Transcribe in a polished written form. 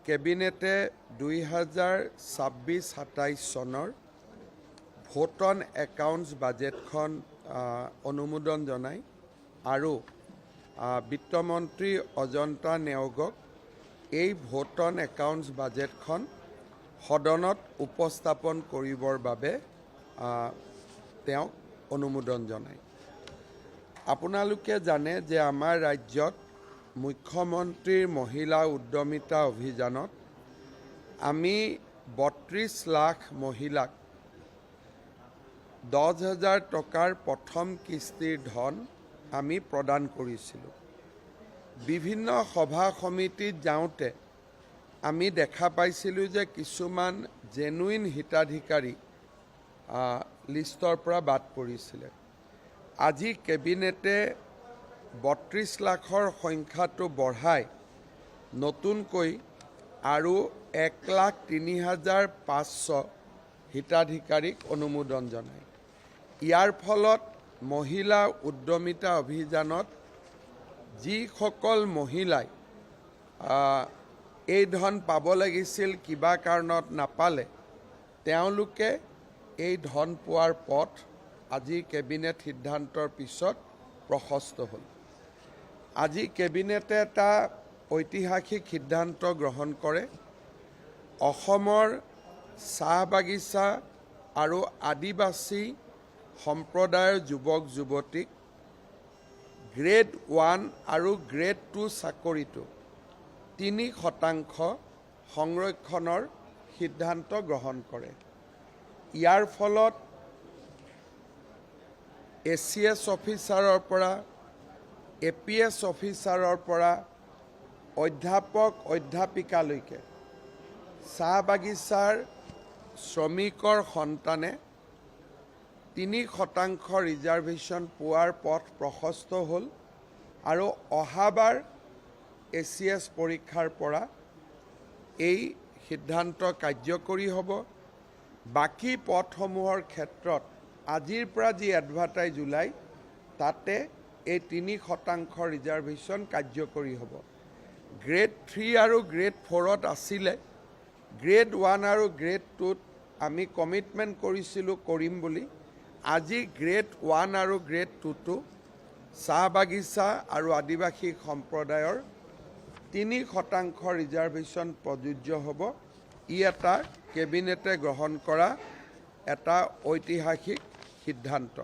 কেবিনেটে 2026-27 চনৰ vote on accounts বাজেটখন অনুমোদন জনায় আৰু বিত্তমন্ত্ৰী অজন্তা নেওগক এই ভোট অন একাউণ্টছ বাজেটখন সদনত উপস্থাপন কৰিবৰ বাবে তেওঁক অনুমোদন জনায়। আপোনালোকে জানে যে আমাৰ ৰাজ্যত মুখ্যমন্ত্ৰীৰ মহিলা উদ্যমিতা অভিযানত আমি 32 লাখ মহিলাক 10,000 টকাৰ প্ৰথম কিস্তিৰ ধন আমি প্ৰদান কৰিছিলোঁ। বিভিন্ন সভা সমিতিত যাওঁতে আমি দেখা পাইছিলোঁ যে কিছুমান জেনুইন হিতাধিকাৰী লিষ্টৰ পৰা বাদ পৰিছিলে। আজি কেবিনেটে 32 লাখৰ সংখ্যাটো বঢ়াই নতুনকৈ আৰু 1,03,500 হিতাধিকাৰীক অনুমোদন জনায়। ইয়াৰ ফলত মহিলা উদ্যমিতা অভিযানত যিসকল মহিলাই এই ধন পাব লাগিছিল কিবা কাৰণত নাপালে তেওঁলোকে এই ধন পোৱাৰ পথ আজি কেবিনেট সিদ্ধান্তৰ পিছত প্ৰশস্ত হ'ল। আজি কেবিনেটে এটা ঐতিহাসিক সিদ্ধান্ত গ্ৰহণ কৰে। অসমৰ চাহ বাগিচা আৰু আদিবাসী সম্প্ৰদায়ৰ যুৱক যুৱতীক গ্ৰেড 1 আৰু গ্ৰেড 2 চাকৰিটো 3% সংৰক্ষণৰ সিদ্ধান্ত গ্ৰহণ কৰে। ইয়াৰ ফলত ACS অফিচাৰৰ পৰা APS অফিচাৰৰ পৰা অধ্যাপক অধ্যাপিকালৈকে চাহ বাগিচাৰ শ্ৰমিকৰ সন্তানে 3% ৰিজাৰ্ভেশ্যন পোৱাৰ পথ প্ৰশস্ত হ'ল আৰু অহাবাৰ ACS পৰীক্ষাৰ পৰা এই সিদ্ধান্ত কাৰ্যকৰী হ'ব। বাকী পথসমূহৰ ক্ষেত্ৰত আজিৰ পৰা যি এডভাৰটাইজ ওলাই তাতে এই 3% ৰিজাৰ্ভেশ্যন কাৰ্যকৰী হ'ব। গ্ৰেড 3 আৰু গ্ৰেড 4ত আছিলে, গ্ৰেড 1 আৰু গ্ৰেড 2ত আমি কমিটমেণ্ট কৰিছিলোঁ কৰিম বুলি। আজি গ্ৰেড 1 আৰু গ্ৰেড 2টো চাহ বাগিচা আৰু আদিবাসী সম্প্ৰদায়ৰ 3% ৰিজাৰ্ভেশ্যন প্ৰযোজ্য হ'ব। ই এটা কেবিনেটে গ্ৰহণ কৰা এটা ঐতিহাসিক সিদ্ধান্ত।